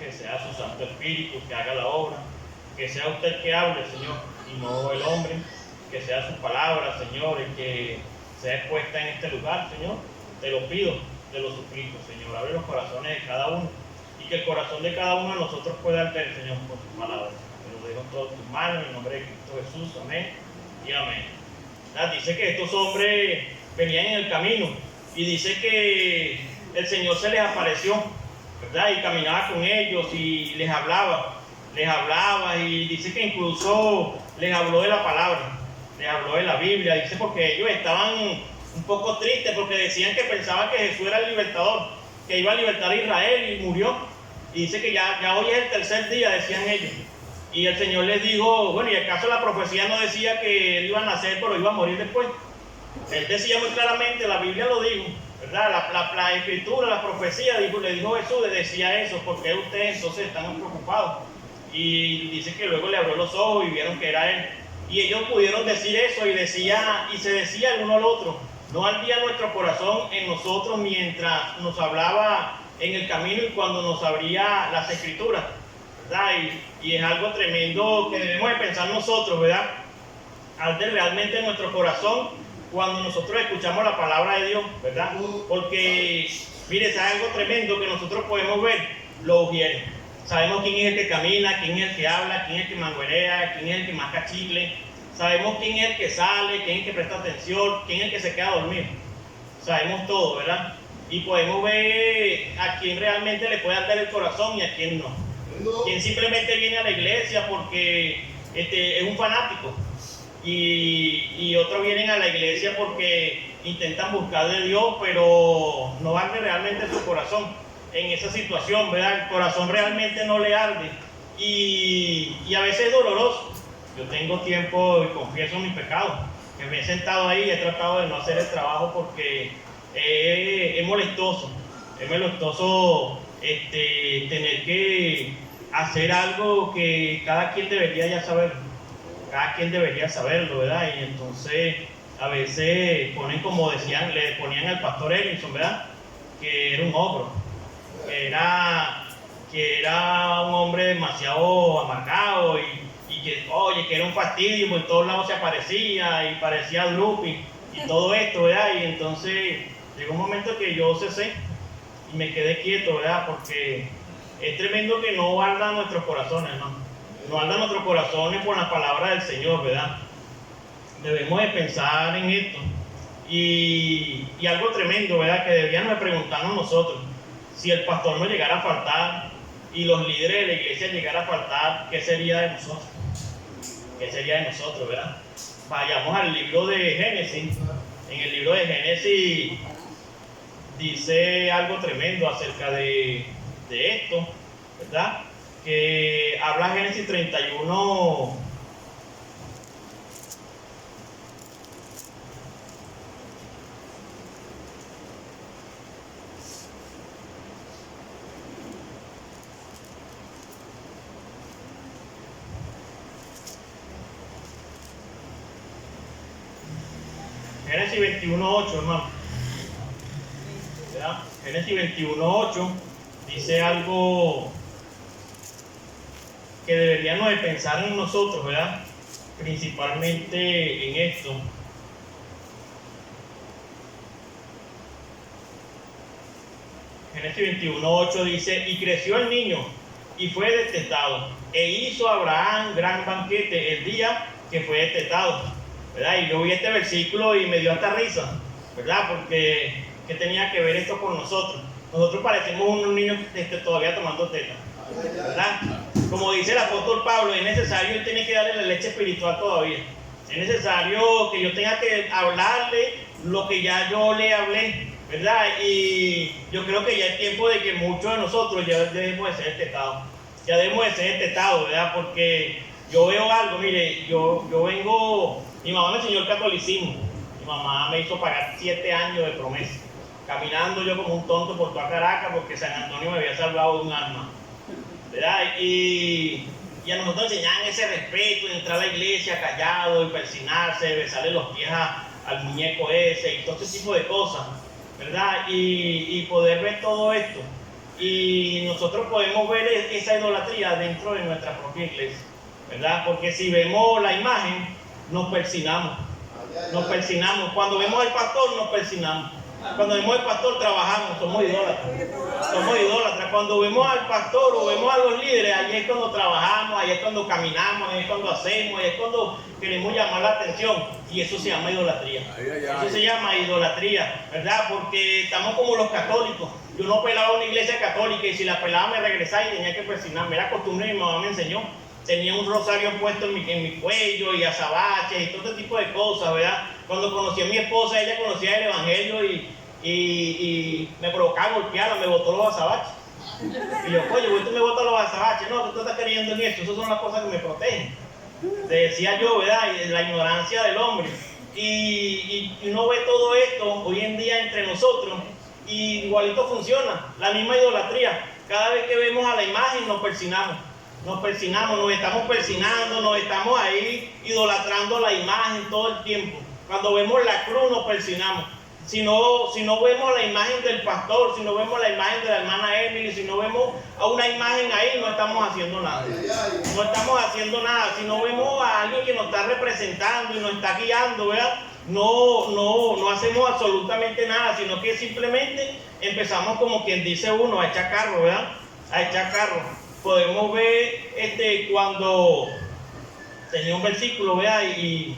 que sea su Santo Espíritu que haga la obra, que sea usted el que hable, Señor, y no el hombre, que sea su palabra, Señor, y que sea expuesta en este lugar, Señor. Te lo pido, te lo suplico, Señor. Abre los corazones de cada uno y que el corazón de cada uno de nosotros pueda arder, Señor, por tu palabra. Te lo dejo en todas tus manos, en el nombre de Cristo Jesús. Amén y amén. Dice que estos hombres venían en el camino y dice que el Señor se les apareció, ¿verdad? Y caminaba con ellos y les hablaba y dice que incluso les habló de la palabra, les habló de la Biblia, dice porque ellos estaban un poco tristes porque decían que pensaban que Jesús era el libertador, que iba a libertar a Israel y murió. Y dice que ya hoy es el tercer día, decían ellos. Y el Señor les dijo, bueno, ¿y acaso la profecía no decía que él iba a nacer pero iba a morir después? Él decía muy claramente, la Biblia lo dijo, ¿verdad? La escritura, la profecía, le dijo Jesús, le decía eso, porque ustedes entonces están preocupados. Y dice que luego le abrió los ojos y vieron que era él. Y ellos pudieron decir eso y se decía el uno al otro. No ardía nuestro corazón en nosotros mientras nos hablaba en el camino y cuando nos abría las escrituras, ¿verdad? Y es algo tremendo que debemos de pensar nosotros, ¿verdad? Arde realmente en nuestro corazón cuando nosotros escuchamos la palabra de Dios, ¿verdad? Porque, mire, es algo tremendo que nosotros podemos ver, los ujieres. Sabemos quién es el que camina, quién es el que habla, quién es el que manguerea, quién es el que masca chicle. Sabemos quién es el que sale, quién es el que presta atención, quién es el que se queda a dormir. Sabemos todo, ¿verdad? Y podemos ver a quién realmente le puede arder el corazón y a quién no. Quien simplemente viene a la iglesia porque es un fanático. Y otros vienen a la iglesia porque intentan buscar de Dios, pero no arde realmente su corazón en esa situación, ¿verdad? El corazón realmente no le arde y a veces es doloroso. Yo tengo tiempo y confieso mis pecados, que me he sentado ahí y he tratado de no hacer el trabajo porque es molestoso tener que hacer algo que cada quien debería ya saber. Cada quien debería saberlo, ¿verdad? Y entonces a veces ponen, como decían, le ponían al pastor Ellison, ¿verdad? Que era un ogro, que era un hombre demasiado amargado y que, oye, que era un fastidio, por todos lados se aparecía y parecía Drupi y todo esto, ¿verdad? Y entonces llegó un momento que yo cesé y me quedé quieto, ¿verdad? Porque es tremendo que no arda nuestros corazones, ¿no? No arda nuestros corazones por la palabra del Señor, ¿verdad? Debemos de pensar en esto. Y algo tremendo, ¿verdad? Que deberíamos de preguntarnos nosotros. Si el pastor no llegara a faltar y los líderes de la iglesia llegaran a faltar, ¿qué sería de nosotros? ¿Qué sería de nosotros, verdad? Vayamos al libro de Génesis. En el libro de Génesis dice algo tremendo acerca de esto, ¿verdad? Que habla Génesis 31. Génesis 21:8, hermano. ¿Verdad? Génesis 21:8 dice algo que deberíamos de pensar en nosotros, ¿verdad? Principalmente en esto. Génesis 21:8 dice, y creció el niño y fue destetado, e hizo Abraham gran banquete el día que fue destetado, ¿verdad? Y yo vi este versículo y me dio hasta risa, ¿verdad? Porque ¿qué tenía que ver esto con nosotros? Nosotros parecemos unos niños todavía tomando teta, ¿verdad? Como dice el apóstol Pablo, es necesario, él tiene que darle la leche espiritual todavía. Es necesario que yo tenga que hablarle lo que ya yo le hablé, ¿verdad? Y yo creo que ya es tiempo de que muchos de nosotros ya debemos de ser testados. Ya debemos de ser testados, ¿verdad? Porque yo veo algo, mire, yo vengo, mi mamá me enseñó el catolicismo. Mi mamá me hizo pagar 7 años de promesa. Caminando yo como un tonto por toda Caracas porque San Antonio me había salvado de un alma, ¿verdad? Y a nosotros enseñaban ese respeto, entrar a la iglesia callado y persinarse, besarle los pies al muñeco ese y todo ese tipo de cosas, ¿verdad? Y poder ver todo esto. Y nosotros podemos ver esa idolatría dentro de nuestra propia iglesia, ¿verdad? Porque si vemos la imagen, nos persinamos. Nos persinamos. Cuando vemos al pastor, nos persinamos. Cuando vemos al pastor, trabajamos, somos idólatras. Somos idólatras. Cuando vemos al pastor o vemos a los líderes, ahí es cuando trabajamos, ahí es cuando caminamos, ahí es cuando hacemos, ahí es cuando queremos llamar la atención. Y eso se llama idolatría. Eso se llama idolatría, ¿verdad? Porque estamos como los católicos. Yo no pelaba una iglesia católica y si la pelaba me regresaba y tenía que persinarme. Era costumbre, mi mamá me enseñó. Tenía un rosario puesto en mi cuello y azabaches y todo este tipo de cosas, ¿verdad? Cuando conocí a mi esposa, ella conocía el evangelio y me provocaba golpearla, me botó los azabaches. Y yo, oye, tú me botas los azabaches. No, tú estás creyendo en esto, esas son las cosas que me protegen. Te decía yo, ¿verdad? La ignorancia del hombre. Y uno ve todo esto hoy en día entre nosotros y igualito funciona, la misma idolatría. Cada vez que vemos a la imagen nos persinamos. Nos persinamos, nos estamos persinando, nos estamos ahí idolatrando la imagen todo el tiempo. Cuando vemos la cruz nos persinamos. Si no vemos la imagen del pastor, si no vemos la imagen de la hermana Emily, si no vemos a una imagen ahí, no estamos haciendo nada. No estamos haciendo nada. Si no vemos a alguien que nos está representando y nos está guiando, ¿verdad? No hacemos absolutamente nada, sino que simplemente empezamos, como quien dice uno, a echar carro, ¿verdad? A echar carro. Podemos ver cuando tenía un versículo, vea, y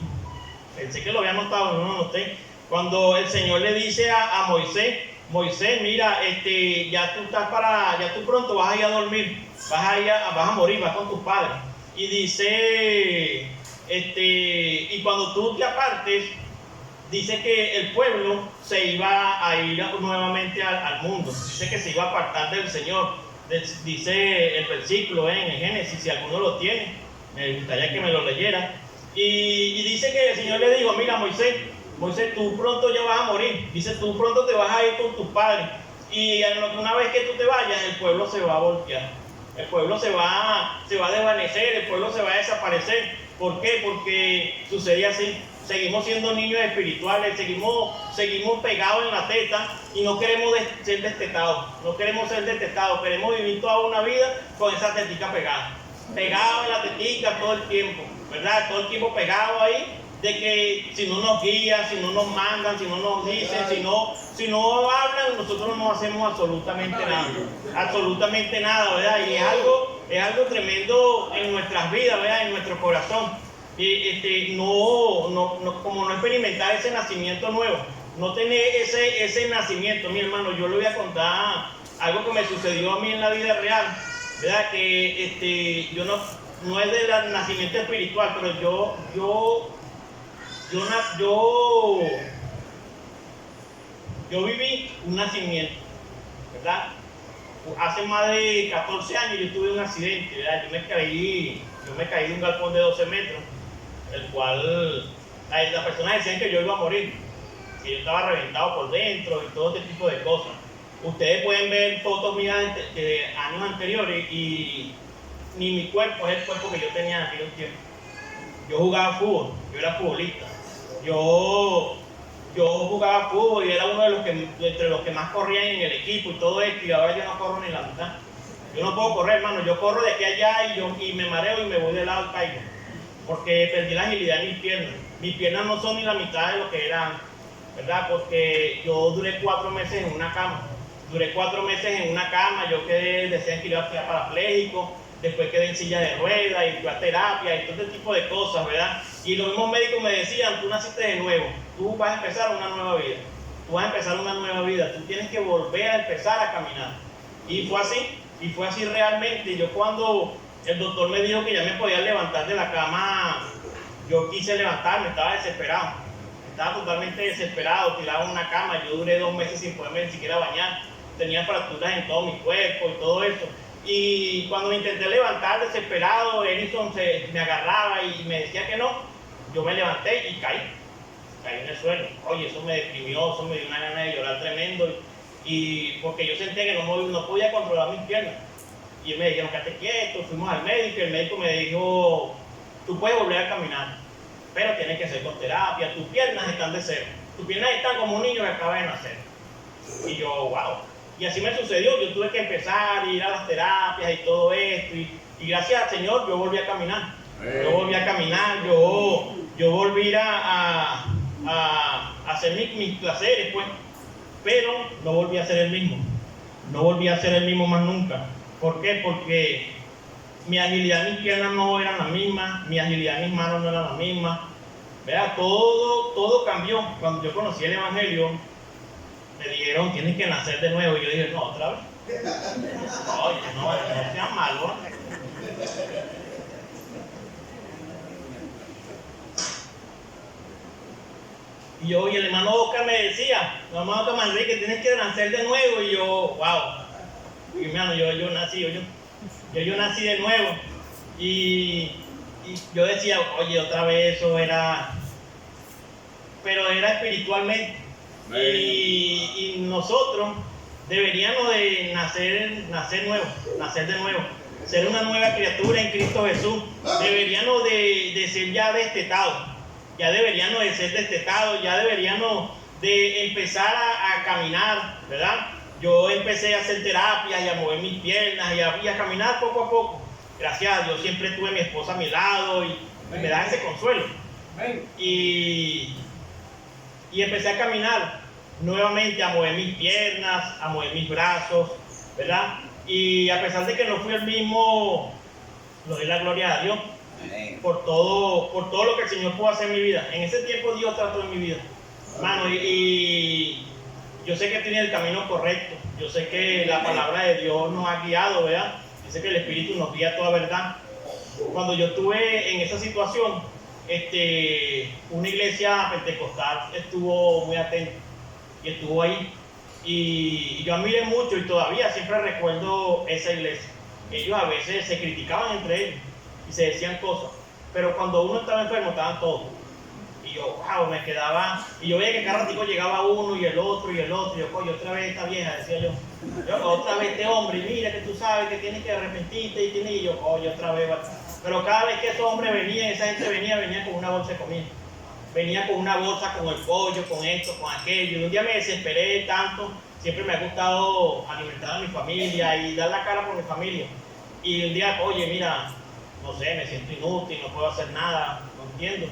pensé que lo había anotado, no lo noté. Cuando el Señor le dice a Moisés, mira, ya tú pronto vas a ir a dormir, vas a morir, vas con tus padres. Y dice, y cuando tú te apartes, dice que el pueblo se iba a ir nuevamente al mundo, dice que se iba a apartar del Señor. Dice el versículo en el Génesis, si alguno lo tiene, me gustaría que me lo leyera. Y dice que el Señor le dijo, mira Moisés, tú pronto ya vas a morir. Dice, tú pronto te vas a ir con tus padres. Y una vez que tú te vayas, el pueblo se va a voltear. El pueblo se va a desvanecer, el pueblo se va a desaparecer. ¿Por qué? Porque sucede así. Seguimos siendo niños espirituales, seguimos pegados en la teta y no queremos ser destetados. No queremos ser destetados, queremos vivir toda una vida con esa tetica pegada. Pegado en la tetica todo el tiempo, ¿verdad? Todo el tiempo pegado ahí, de que si no nos guían, si no nos mandan, si no nos dicen, si no hablan, nosotros no hacemos absolutamente nada. Absolutamente nada, ¿verdad? Y es algo tremendo en nuestras vidas, ¿verdad? En nuestro corazón. Como no experimentar ese nacimiento nuevo, no tener ese nacimiento. Mi hermano, yo le voy a contar algo que me sucedió a mí en la vida real, ¿verdad? Que yo no es del nacimiento espiritual, pero yo viví un nacimiento, ¿verdad? Hace más de 14 años yo tuve un accidente, ¿verdad? Yo me caí de un galpón de 12 metros, el cual las personas decían que yo iba a morir, que yo estaba reventado por dentro y todo este tipo de cosas. Ustedes pueden ver fotos mías de años anteriores y ni mi cuerpo es el cuerpo que yo tenía en aquel tiempo. Yo jugaba fútbol, yo era futbolista. Yo jugaba fútbol y era uno entre los que más corrían en el equipo y todo esto, y ahora yo no corro ni la mitad. Yo no puedo correr, hermano, yo corro de aquí a allá y me mareo y me voy de lado al caigo, porque perdí la agilidad de mis piernas. Mis piernas no son ni la mitad de lo que eran, ¿verdad? Porque yo duré 4 meses en una cama. Yo decían que iba a quedar parapléjico, después quedé en silla de ruedas y fui a terapia y todo este tipo de cosas, ¿verdad? Y los mismos médicos me decían, tú naciste de nuevo, tú vas a empezar una nueva vida, tú tienes que volver a empezar a caminar. Y fue así realmente. Yo cuando el doctor me dijo que ya me podía levantar de la cama, yo quise levantarme, estaba desesperado, estaba totalmente desesperado, tirado en una cama. Yo duré 2 meses sin poderme ni siquiera bañar, tenía fracturas en todo mi cuerpo y todo eso. Y cuando me intenté levantar desesperado, Edison me agarraba y me decía que no. Yo me levanté y caí en el suelo. Oye, eso me deprimió, eso me dio una gana de llorar tremendo. Y porque yo sentía que no podía controlar mis piernas. Y me dijeron, quédate quieto, fuimos al médico y el médico me dijo, tú puedes volver a caminar, pero tienes que hacer con terapia, tus piernas están de cero. Tus piernas están como un niño que acaba de nacer. Y yo, wow. Y así me sucedió, yo tuve que empezar a ir a las terapias y todo esto, y gracias al Señor yo volví a caminar. Yo volví a caminar, yo volví a hacer mis placeres, pues, pero no volví a ser el mismo. No volví a ser el mismo más nunca. ¿Por qué? Porque mi agilidad en mis piernas no eran las mismas, mi agilidad en mis manos no eran las mismas. Vea, todo cambió. Cuando yo conocí el Evangelio, me dijeron, tienes que nacer de nuevo. Y yo dije, no, otra vez. Oye, no seas malo. Y el hermano Oscar me decía, el hermano Oscar Manrique, tienes que nacer de nuevo. Y yo, wow. Y hermano, yo nací de nuevo. Y yo decía, oye, otra vez eso era, pero era espiritualmente. Y nosotros deberíamos de nacer de nuevo, ser una nueva criatura en Cristo Jesús. Deberíamos de ser ya destetados, ya deberíamos de ser destetados, ya deberíamos de empezar a caminar, ¿verdad? Yo empecé a hacer terapias y a mover mis piernas y a caminar poco a poco. Gracias a Dios siempre tuve a mi esposa a mi lado y me da ese consuelo. Y empecé a caminar nuevamente, a mover mis piernas, a mover mis brazos, ¿verdad? Y a pesar de que no fui el mismo, le doy la gloria a Dios por todo lo que el Señor pudo hacer en mi vida. En ese tiempo Dios trató en mi vida, hermano, y yo sé que tiene el camino correcto. Yo sé que la palabra de Dios nos ha guiado, ¿verdad? Yo sé que el Espíritu nos guía a toda verdad. Cuando yo estuve en esa situación, una iglesia pentecostal estuvo muy atenta y estuvo ahí. Y yo admiré mucho y todavía siempre recuerdo esa iglesia. Ellos a veces se criticaban entre ellos y se decían cosas, pero cuando uno estaba enfermo estaban todos. Y yo, wow, me quedaba, y yo veía que cada ratico llegaba uno y el otro, y yo, coño, otra vez esta vieja, decía yo, otra vez este hombre, y mira que tú sabes que tienes que arrepentirte, y yo, coño, otra vez, pero cada vez que ese hombre venía, esa gente venía con una bolsa de comida, venía con una bolsa, con el pollo, con esto, con aquello, y un día me desesperé tanto, siempre me ha gustado alimentar a mi familia y dar la cara por mi familia, y un día, oye, mira, no sé, me siento inútil, no puedo hacer nada, no entiendo.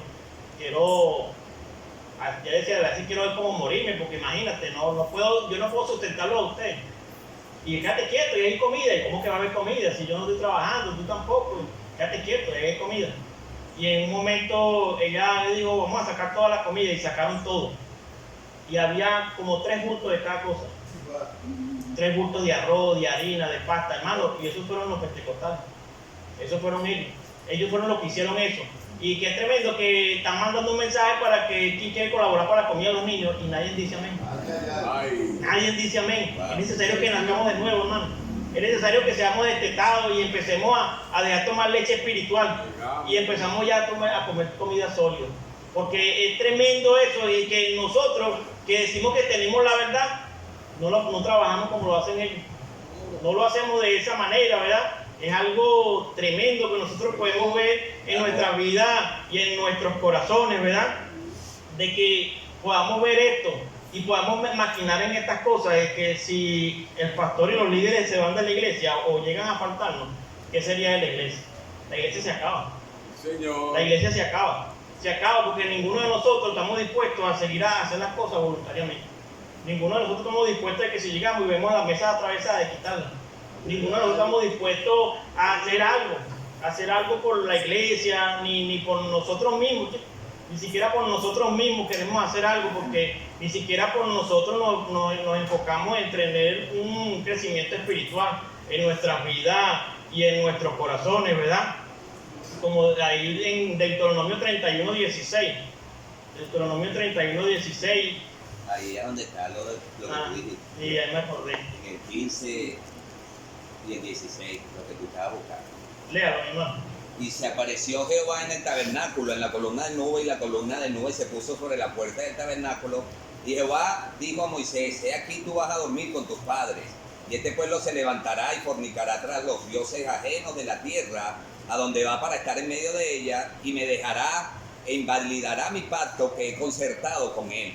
Ya decía, así quiero ver cómo morirme, porque imagínate, yo no puedo sustentarlo a usted. Y quédate quieto, y hay comida. ¿Y cómo que va a haber comida? Si yo no estoy trabajando, tú tampoco. Quédate quieto, y hay comida. Y en un momento ella le dijo, vamos a sacar toda la comida, y sacaron todo. Y había como 3 bultos de cada cosa. 3 bultos de arroz, de harina, de pasta, hermano. Y esos fueron los pentecostales. Esos fueron ellos. Ellos fueron los que hicieron eso. Y que es tremendo que están mandando un mensaje para que quien quiere colaborar para la comida de los niños y nadie dice amén. Nadie dice amén. Es necesario que nazcamos de nuevo, hermano. Es necesario que seamos destetados y empecemos a dejar tomar leche espiritual y empezamos ya a comer comida sólida. Porque es tremendo eso, y que nosotros que decimos que tenemos la verdad, no trabajamos como lo hacen ellos. No lo hacemos de esa manera, ¿verdad? Es algo tremendo que nosotros podemos ver en nuestra vida y en nuestros corazones, ¿verdad? De que podamos ver esto y podamos maquinar en estas cosas. Es que si el pastor y los líderes se van de la iglesia o llegan a faltarnos, ¿qué sería de la iglesia? La iglesia se acaba. Señor. La iglesia se acaba. Se acaba porque ninguno de nosotros estamos dispuestos a seguir a hacer las cosas voluntariamente. Ninguno de nosotros estamos dispuestos a que si llegamos y vemos la mesa atravesada, de quitarla. Ninguno de nosotros estamos dispuestos a hacer algo por la iglesia, ni por nosotros mismos. Ni siquiera por nosotros mismos queremos hacer algo, porque ni siquiera por nosotros nos enfocamos en tener un crecimiento espiritual en nuestras vidas y en nuestros corazones, ¿verdad? Como ahí en Deuteronomio 31:16. Deuteronomio 31:16. Ahí es donde está lo que tú dijiste. Sí, ahí me acordé. En el 15 y el 16, lo que tú estabas buscando. Léalo, hermano. Y se apareció Jehová en el tabernáculo, en la columna de nube, y la columna de nube se puso sobre la puerta del tabernáculo. Y Jehová dijo a Moisés, he aquí tú vas a dormir con tus padres, y este pueblo se levantará y fornicará tras los dioses ajenos de la tierra, a donde va para estar en medio de ella, y me dejará e invalidará mi pacto que he concertado con él.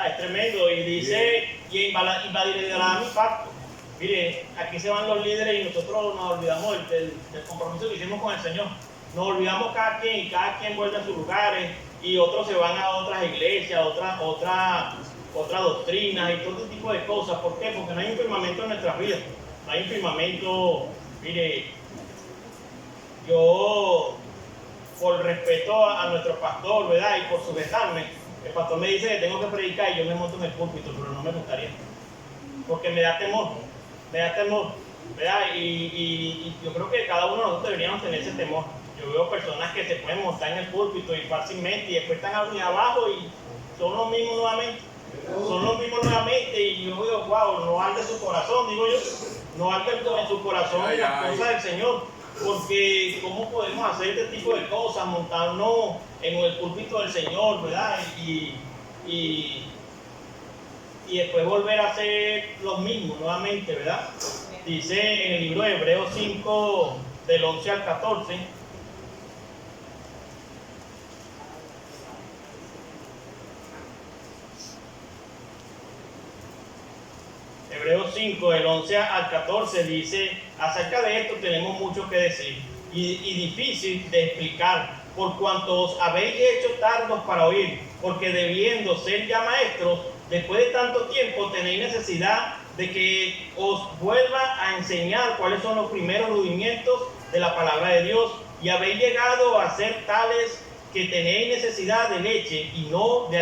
Es tremendo, y dice y invalidará mi pacto. Mire, aquí se van los líderes y nosotros nos olvidamos del compromiso que hicimos con el Señor. Nos olvidamos cada quien y cada quien vuelve a sus lugares y otros se van a otras iglesias, otras doctrinas y todo este tipo de cosas. ¿Por qué? Porque no hay un firmamento en nuestras vidas. No hay un firmamento. Mire, yo, por respeto a nuestro pastor, ¿verdad? Y por sujetarme, el pastor me dice que tengo que predicar y yo me monto en el púlpito, pero no me gustaría. Porque me da temor, ¿verdad? Y yo creo que cada uno de nosotros deberíamos tener ese temor. Yo veo personas que se pueden montar en el púlpito y fácilmente y después están abajo y son los mismos nuevamente. Y yo digo, wow, no arde su corazón, digo yo, no arde en su corazón las cosas del Señor, porque ¿cómo podemos hacer este tipo de cosas, montarnos en el púlpito del Señor, ¿verdad? Y después volver a hacer los mismos nuevamente, ¿verdad? Dice en el libro de Hebreos 5, del 11 al 14, Hebreos 5, del 11 al 14 dice, acerca de esto tenemos mucho que decir y difícil de explicar, por cuanto os habéis hecho tardos para oír, porque debiendo ser ya maestros, después de tanto tiempo tenéis necesidad de que os vuelva a enseñar cuáles son los primeros rudimentos de la palabra de Dios, y habéis llegado a ser tales que tenéis necesidad de leche y no de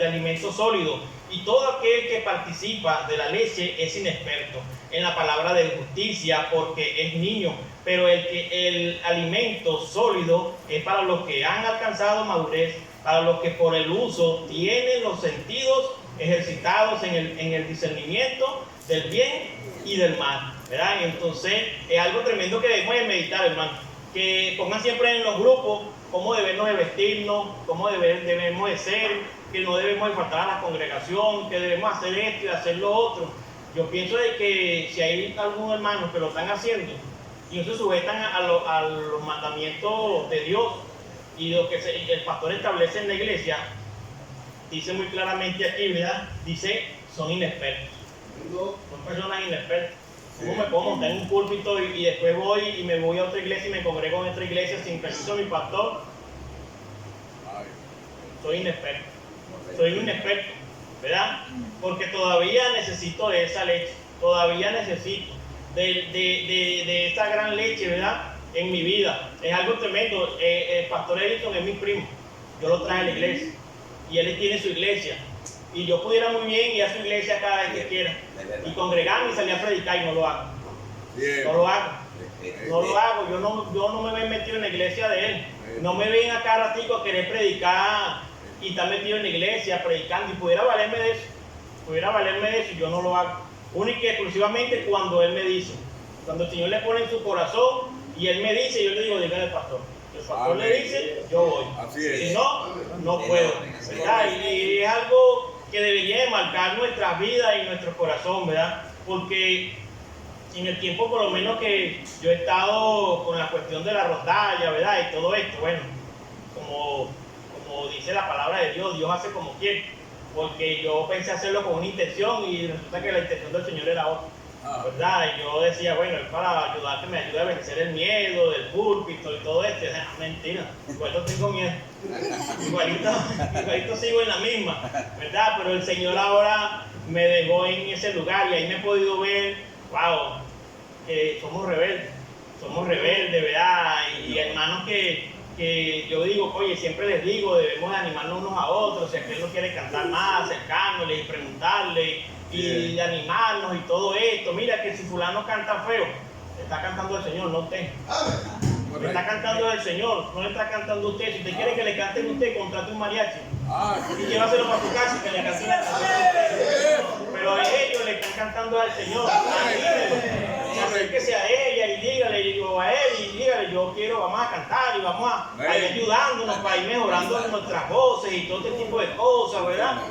alimento sólido. Y todo aquel que participa de la leche es inexperto en la palabra de justicia porque es niño, pero el alimento sólido es para los que han alcanzado madurez, para los que por el uso tienen los sentidos ejercitados en el discernimiento del bien y del mal, ¿verdad? Entonces es algo tremendo que debemos de meditar, hermano, que pongan siempre en los grupos cómo debemos de vestirnos, cómo debemos de ser, que no debemos de faltar a la congregación, que debemos hacer esto y hacer lo otro. Yo pienso de que si hay algunos hermanos que lo están haciendo y no se sujetan a los mandamientos de Dios y lo que el pastor establece en la iglesia, dice muy claramente aquí, ¿verdad? Dice, son inexpertos. Son personas inexpertas. ¿Cómo me puedo montar en un púlpito y después voy y me voy a otra iglesia y me congrego en otra iglesia sin permiso de mi pastor? Soy inexperto. Soy un inexperto, ¿verdad? Porque todavía necesito de esa leche. Todavía necesito de esta gran leche, ¿verdad? En mi vida. Es algo tremendo. El pastor Edison es mi primo. Yo lo traje a la iglesia. Y él tiene su iglesia. Y yo pudiera muy bien ir a su iglesia cada vez que quiera. Y congregarme y salir a predicar y no lo hago. No lo hago. No lo hago. Yo no me veo metido en la iglesia de él. No me ven acá ratico a querer predicar y estar metido en la iglesia predicando. Y pudiera valerme de eso. Y yo no lo hago. Única y exclusivamente cuando él me dice. Cuando el Señor le pone en su corazón y él me dice, yo le digo, dígale al pastor. El pastor le dice, yo voy. Si no, no puedo. ¿Verdad? Y es algo que debería de marcar nuestras vidas y nuestro corazón, ¿verdad? Porque en el tiempo por lo menos que yo he estado con la cuestión de la rondalla, ¿verdad? Y todo esto, bueno, como dice la palabra de Dios, Dios hace como quiere. Porque yo pensé hacerlo con una intención y resulta que la intención del Señor era otra. ¿Verdad? Y yo decía, bueno, es para ayudar, que me ayude a vencer el miedo del púlpito y todo esto. Mentira, igualito tengo miedo. Igualito sigo en la misma, ¿verdad? Pero el Señor ahora me dejó en ese lugar y ahí me he podido ver, wow, que somos rebeldes, ¿verdad? Y hermanos que yo digo, oye, siempre les digo, debemos de animarnos unos a otros. Si aquel no quiere cantar más, acercárnosle y preguntarle y animarnos y todo esto. Mira que si fulano canta feo, está cantando el Señor, no usted. Le está cantando el Señor, no le está cantando usted. Si usted quiere que le canten a usted, contrate un mariachi. Y llévaselo para su casa y que le canten la canción a usted. Pero a ellos le están cantando al Señor. Acérquese a ella y dígale, yo quiero, vamos a cantar y vamos a ir ayudándonos para ir mejorando nuestras voces y todo este tipo de cosas, ¿verdad?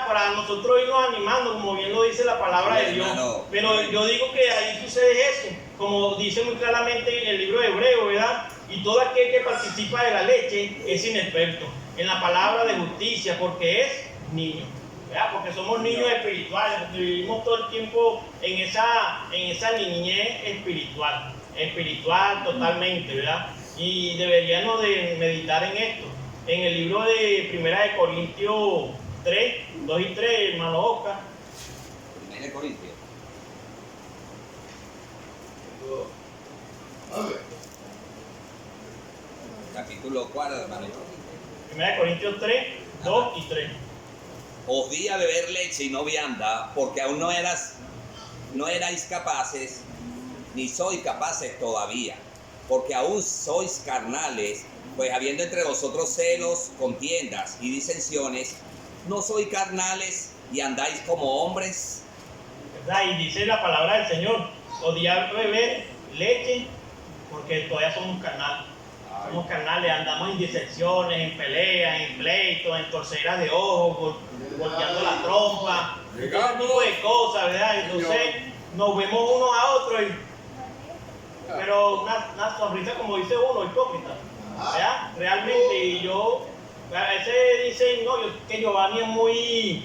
Para nosotros irnos animando, como bien lo dice la palabra de Dios. Pero yo digo que ahí sucede eso, como dice muy claramente en el libro de Hebreos, ¿verdad? Y todo aquel que participa de la leche es inexperto en la palabra de justicia porque es niño. ¿verdad? Porque somos niños espirituales, porque vivimos todo el tiempo en esa niñez espiritual totalmente, ¿verdad? Y deberíamos de meditar en esto. En el libro de Primera de Corintios 3, 2 y 3, hermano Oscar. Primera de Corintios. Capítulo 4, hermano. Primera de Corintios 3, 2 y 3. Os di a beber leche y no vianda, porque aún no erais capaces, ni sois capaces todavía, porque aún sois carnales, pues habiendo entre vosotros celos, contiendas y disensiones, ¿no sois carnales y andáis como hombres? ¿Verdad? Y dice la palabra del Señor, odiar beber leche, porque todavía somos carnales. Somos carnales, andamos en disensiones, en peleas, en pleitos, en torceras de ojos, golpeando la trompa, todo tipo de cosas, ¿verdad? Entonces nos vemos unos a otros, pero una sonrisa, como dice uno, hipócrita, ¿verdad? Realmente, y yo, a veces dicen, no, que Giovanni es muy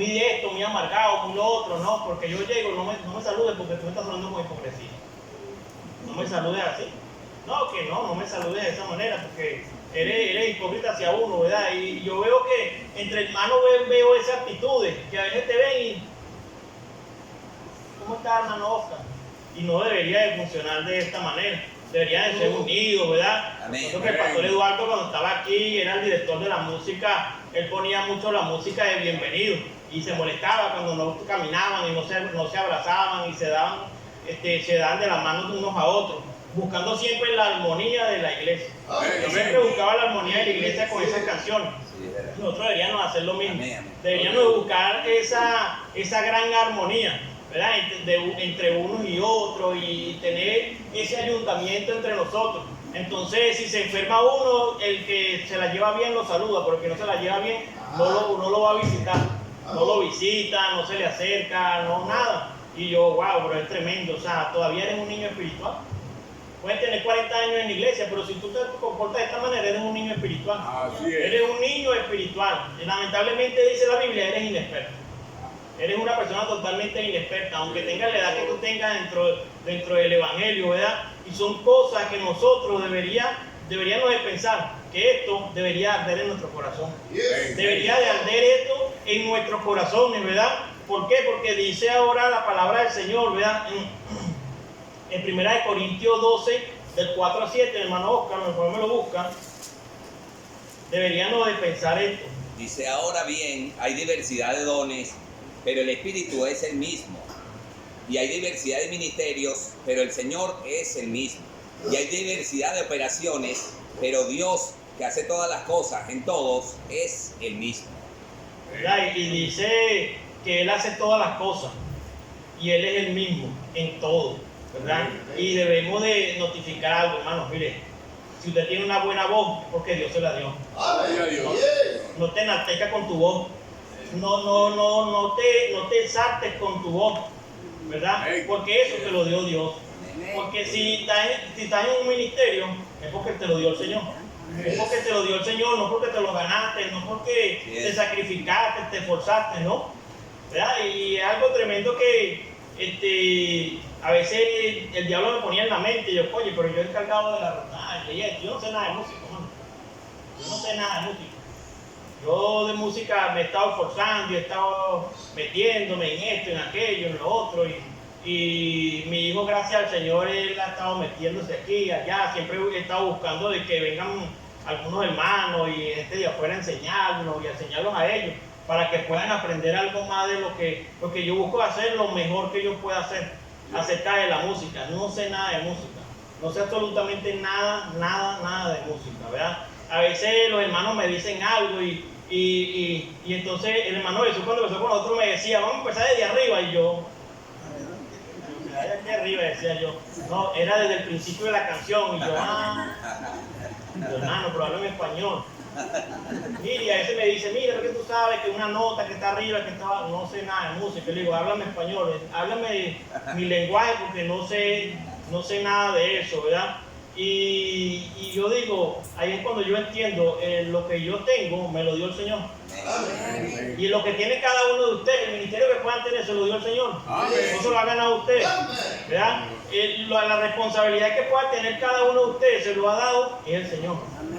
de esto, muy amargado, muy lo otro, no, porque yo llego, no me saludes porque tú me estás hablando con hipocresía. No me saludes así. No me saludes de esa manera porque eres hipócrita hacia uno, ¿verdad? Y yo veo que entre hermanos veo esas actitudes que a veces te ven y ¿cómo está, hermano Oscar? Y no debería de funcionar de esta manera. Debería de ser unidos, ¿verdad? Amén. Creo que el pastor Eduardo, cuando estaba aquí, era el director de la música, él ponía mucho la música de bienvenido y se molestaba cuando no caminaban y no se abrazaban y se daban de las manos unos a otros, buscando siempre la armonía de la iglesia. Él siempre buscaba la armonía de la iglesia con esas canciones. Nosotros deberíamos hacer lo mismo. Deberíamos buscar esa gran armonía, ¿verdad? Entre unos y otros y tener ese ayuntamiento entre nosotros. Entonces, si se enferma uno, el que se la lleva bien lo saluda, pero el que no se la lleva bien no lo va a visitar. No lo visita, no se le acerca, no nada. Y yo, wow, pero es tremendo. O sea, todavía eres un niño espiritual. Puedes tener 40 años en la iglesia, pero si tú te comportas de esta manera, eres un niño espiritual. Así es. Eres un niño espiritual. Y lamentablemente dice la Biblia, eres inexperto. Eres una persona totalmente inexperta, aunque tengas la edad que tú tengas dentro del Evangelio, ¿verdad? Y son cosas que nosotros deberíamos de pensar, que esto debería arder en nuestro corazón. Debería de arder esto en nuestros corazones, ¿verdad? ¿Por qué? Porque dice ahora la palabra del Señor, ¿verdad? En 1 Corintios 12, del 4 a 7, hermano Oscar, mejor me lo busca. Deberíamos de pensar esto. Dice, ahora bien, hay diversidad de dones, pero el Espíritu es el mismo. Y hay diversidad de ministerios, pero el Señor es el mismo. Y hay diversidad de operaciones, pero Dios, que hace todas las cosas en todos, es el mismo. ¿Verdad? Y dice que Él hace todas las cosas. Y Él es el mismo en todo, ¿verdad? Y debemos de notificar algo, hermanos. Mire, si usted tiene una buena voz, es porque Dios se la dio. No te enaltezcas con tu voz. No te exaltes con tu voz, ¿verdad? Porque eso te lo dio Dios. Porque si estás en un ministerio, es porque te lo dio el Señor. Es porque te lo dio el Señor, no porque te lo ganaste, no porque te sacrificaste, te esforzaste, ¿no? ¿Verdad? Y es algo tremendo que a veces el diablo me ponía en la mente y yo, oye, pero yo he encargado de la ruta, yo no sé nada de música, mano. Yo no sé nada de música. Yo de música me he estado esforzando y he estado metiéndome en esto, en aquello, en lo otro. Y mi hijo, gracias al Señor, él ha estado metiéndose aquí y allá. Siempre he estado buscando de que vengan algunos hermanos y gente de afuera a enseñarnos y a enseñarlos a ellos para que puedan aprender algo más de lo que yo busco hacer, lo mejor que yo pueda hacer acerca de la música. No sé nada de música. No sé absolutamente nada de música, ¿verdad? A veces los hermanos me dicen algo y entonces el hermano Jesús cuando empezó con nosotros me decía, vamos a empezar desde arriba, y yo, desde aquí arriba, decía yo, no, era desde el principio de la canción, y yo, hermano, pero hablo en español. Y a veces me dice, mira, porque tú sabes que una nota que está arriba, que está, no sé nada de música. Le digo, háblame español, háblame mi lenguaje porque no sé nada de eso, ¿verdad? Y yo digo, ahí es cuando yo entiendo, lo que yo tengo me lo dio el Señor. Amén. Y lo que tiene cada uno de ustedes, el ministerio que puedan tener, se lo dio el Señor. No se lo ha ganado usted. ¿Verdad? La responsabilidad que pueda tener cada uno de ustedes se lo ha dado es el Señor.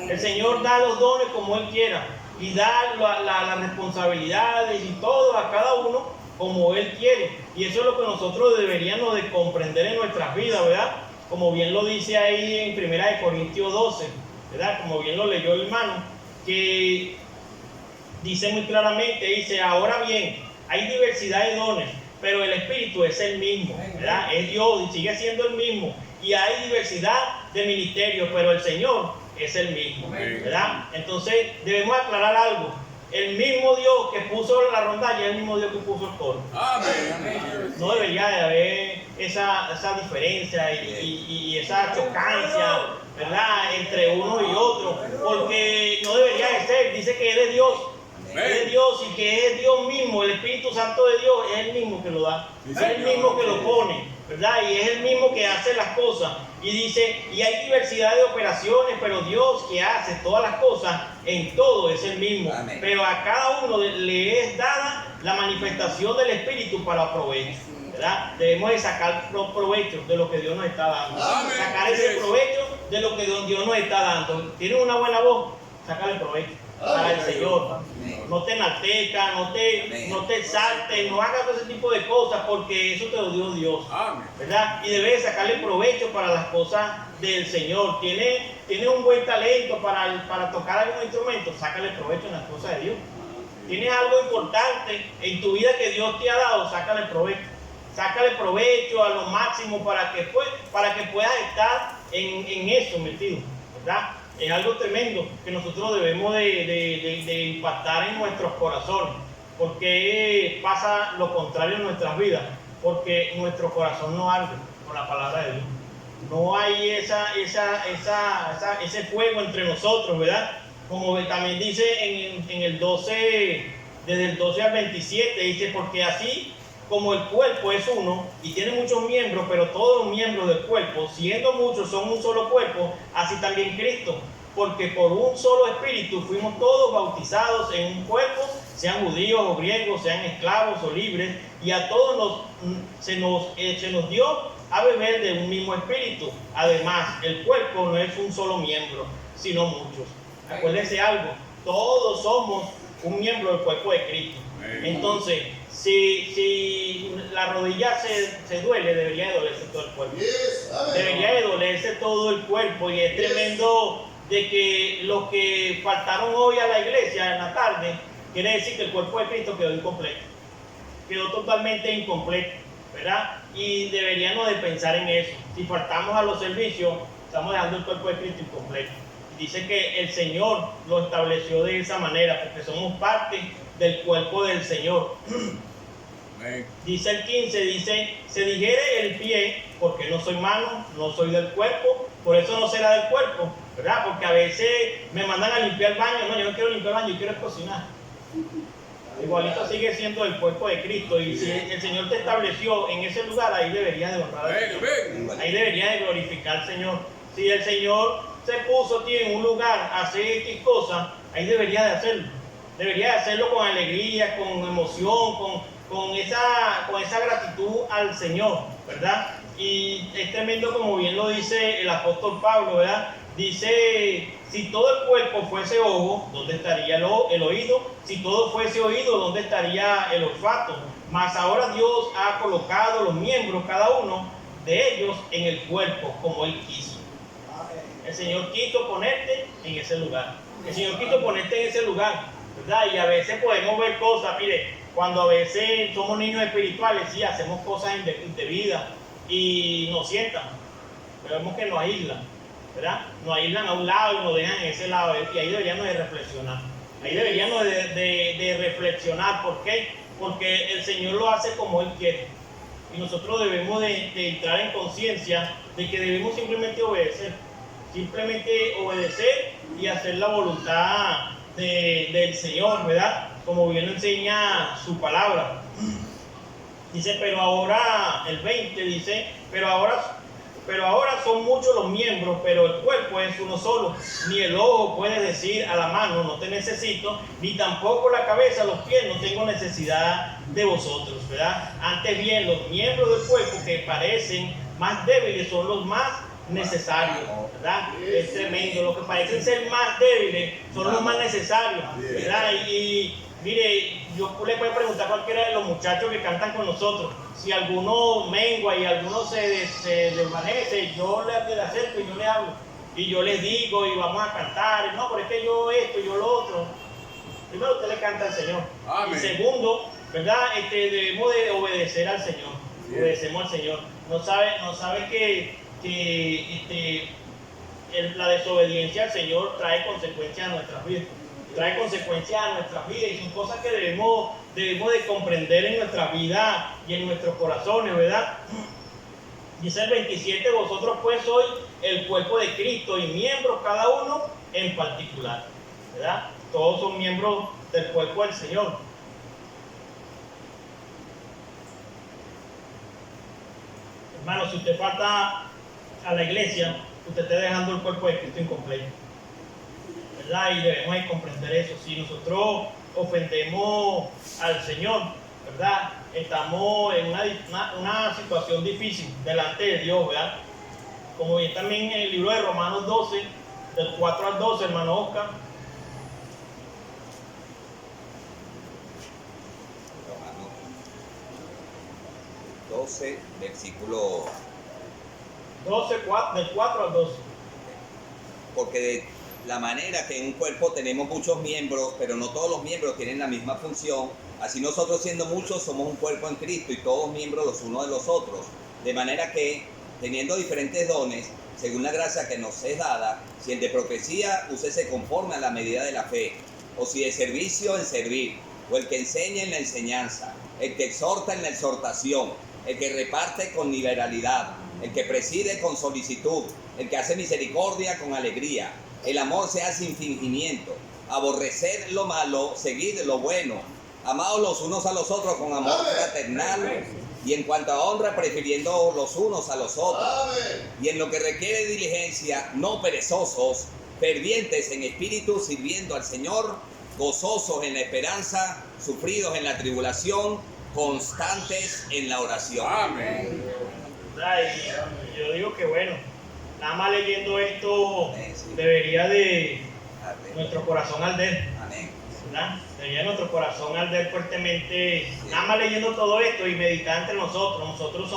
El Señor da los dones como Él quiera y da las responsabilidades y todo a cada uno como Él quiere. Y eso es lo que nosotros deberíamos de comprender en nuestras vidas, ¿verdad? Como bien lo dice ahí en 1 Corintios 12, ¿verdad? Como bien lo leyó el hermano, que dice muy claramente, dice, ahora bien, hay diversidad de dones, pero el Espíritu es el mismo, ¿verdad? Es Dios y sigue siendo el mismo. Y hay diversidad de ministerios, pero el Señor es el mismo, ¿verdad? Entonces debemos aclarar algo. El mismo Dios que puso la rondalla es el mismo Dios que puso el coro. No debería de haber esa diferencia y esa chocancia, ¿verdad? Entre uno y otro, porque no debería de ser. Dice que Él es Dios. Él es Dios y que es Dios mismo, el Espíritu Santo de Dios es el mismo que lo da, es el mismo que lo pone, ¿verdad? Y es el mismo que hace las cosas. Y dice, y hay diversidad de operaciones, pero Dios que hace todas las cosas, en todo es el mismo. Amén. Pero a cada uno le es dada la manifestación del Espíritu para provecho, ¿verdad? Debemos de sacar provecho de lo que Dios nos está dando. Amén. Sacar ese provecho de lo que Dios nos está dando. ¿Tienes una buena voz? Sácale provecho para el Señor. No te enaltezcas, no te exaltes, no hagas todo ese tipo de cosas, porque eso te lo dio Dios, ¿verdad? Y debes sacarle provecho para las cosas del Señor. Tienes un buen talento para tocar algún instrumento, sácale provecho en las cosas de Dios. Tienes algo importante en tu vida que Dios te ha dado, sácale provecho. Sácale provecho a lo máximo para que puedas estar en eso metido, ¿verdad? Es algo tremendo que nosotros debemos de impactar en nuestros corazones, porque pasa lo contrario en nuestras vidas, porque nuestro corazón no arde con la palabra de Dios. No hay ese fuego entre nosotros, ¿verdad? Como también dice en el 12, desde el 12 al 27, dice, porque así como el cuerpo es uno y tiene muchos miembros, pero todos los miembros del cuerpo, siendo muchos, son un solo cuerpo, así también Cristo. Porque por un solo espíritu fuimos todos bautizados en un cuerpo, sean judíos o griegos, sean esclavos o libres, y a todos se nos dio a beber de un mismo espíritu. Además, el cuerpo no es un solo miembro, sino muchos. Acuérdense algo, todos somos un miembro del cuerpo de Cristo. Entonces, si la rodilla se duele, debería de dolerse todo el cuerpo. Debería de dolerse todo el cuerpo, y es tremendo de que los que faltaron hoy a la iglesia en la tarde, quiere decir que el cuerpo de Cristo quedó incompleto, quedó totalmente incompleto, ¿verdad? Y deberíamos de pensar en eso. Si faltamos a los servicios, estamos dejando el cuerpo de Cristo incompleto. Dice que el Señor lo estableció de esa manera, porque somos parte del cuerpo del Señor. Dice el 15, dice, se dijere el pie, porque no soy mano, no soy del cuerpo, por eso no será del cuerpo, ¿verdad? Porque a veces me mandan a limpiar el baño, no, yo no quiero limpiar el baño, yo quiero cocinar. Igualito sigue siendo el cuerpo de Cristo, y si el Señor te estableció en ese lugar, ahí deberías de honrar al Señor. Ahí deberías de glorificar al Señor. Si el Señor se puso a ti en un lugar a hacer X cosas, ahí deberías de hacerlo. Deberías de hacerlo con alegría, con emoción, con esa gratitud al Señor, ¿verdad? Y es tremendo, como bien lo dice el apóstol Pablo, ¿verdad? Dice, si todo el cuerpo fuese ojo, ¿dónde estaría el oído? Si todo fuese oído, ¿dónde estaría el olfato? Mas ahora Dios ha colocado los miembros, cada uno de ellos, en el cuerpo, como Él quiso. El Señor quiso ponerte en ese lugar. El Señor quiso ponerte en ese lugar, ¿verdad? Y a veces podemos ver cosas, mire, cuando a veces somos niños espirituales, sí, hacemos cosas indebidas y nos sientan, pero vemos que nos aíslan, ¿verdad? Nos aíslan a un lado y nos dejan en ese lado, y ahí deberíamos de reflexionar. Ahí deberíamos de reflexionar. ¿Por qué? Porque el Señor lo hace como Él quiere. Y nosotros debemos de entrar en conciencia de que debemos simplemente obedecer. Simplemente obedecer y hacer la voluntad del Señor, ¿verdad? Como bien lo enseña su palabra. Dice, pero ahora, el 20 dice, pero ahora Pero ahora son muchos los miembros, pero el cuerpo es uno solo. Ni el ojo puede decir a la mano, no te necesito, ni tampoco la cabeza, los pies, no tengo necesidad de vosotros, ¿verdad? Antes bien, los miembros del cuerpo que parecen más débiles son los más necesarios, ¿verdad? Es tremendo, los que parecen ser más débiles son los más necesarios, ¿verdad? Y mire, yo le puedo preguntar a cualquiera de los muchachos que cantan con nosotros, si alguno mengua y alguno se desvanece, yo le acerco y yo le hablo, y yo les digo y vamos a cantar, no, pero es que yo esto, yo lo otro. Primero usted le canta al Señor. Amén. Y segundo, ¿verdad? Debemos de obedecer al Señor, obedecemos al Señor. No sabe que la desobediencia al Señor trae consecuencias a nuestras vidas. Trae consecuencias a nuestras vidas y son cosas que debemos de comprender en nuestra vida y en nuestros corazones, ¿verdad? Dice el 27, vosotros pues sois el cuerpo de Cristo y miembros cada uno en particular, ¿verdad? Todos son miembros del cuerpo del Señor. Hermano, si usted falta a la iglesia, usted está dejando el cuerpo de Cristo incompleto, ¿verdad? Y debemos de comprender eso. Si nosotros ofendemos al Señor, ¿verdad? Estamos en una situación difícil delante de Dios, ¿verdad? Como bien también en el libro de Romanos 12, del 4 al 12, hermano Oscar. Romanos 12, versículo 12, del 4 al 12. Porque de la manera que en un cuerpo tenemos muchos miembros, pero no todos los miembros tienen la misma función, así nosotros siendo muchos somos un cuerpo en Cristo y todos miembros los unos de los otros. De manera que, teniendo diferentes dones, según la gracia que nos es dada, si el de profecía, úsese conforme a la medida de la fe, o si de servicio, en servir, o el que enseña en la enseñanza, el que exhorta en la exhortación, el que reparte con liberalidad, el que preside con solicitud, el que hace misericordia con alegría. El amor sea sin fingimiento, aborrecer lo malo, seguir lo bueno, amados los unos a los otros con amor fraternal, y en cuanto a honra, prefiriendo los unos a los otros. Y en lo que requiere diligencia, no perezosos, fervientes en espíritu, sirviendo al Señor, gozosos en la esperanza, sufridos en la tribulación, constantes en la oración. Amén. Y yo digo que bueno, nada más leyendo esto, debería de nuestro corazón arder, ¿verdad? Debería de nuestro corazón arder fuertemente, nada más leyendo todo esto y meditar entre nosotros. Nosotros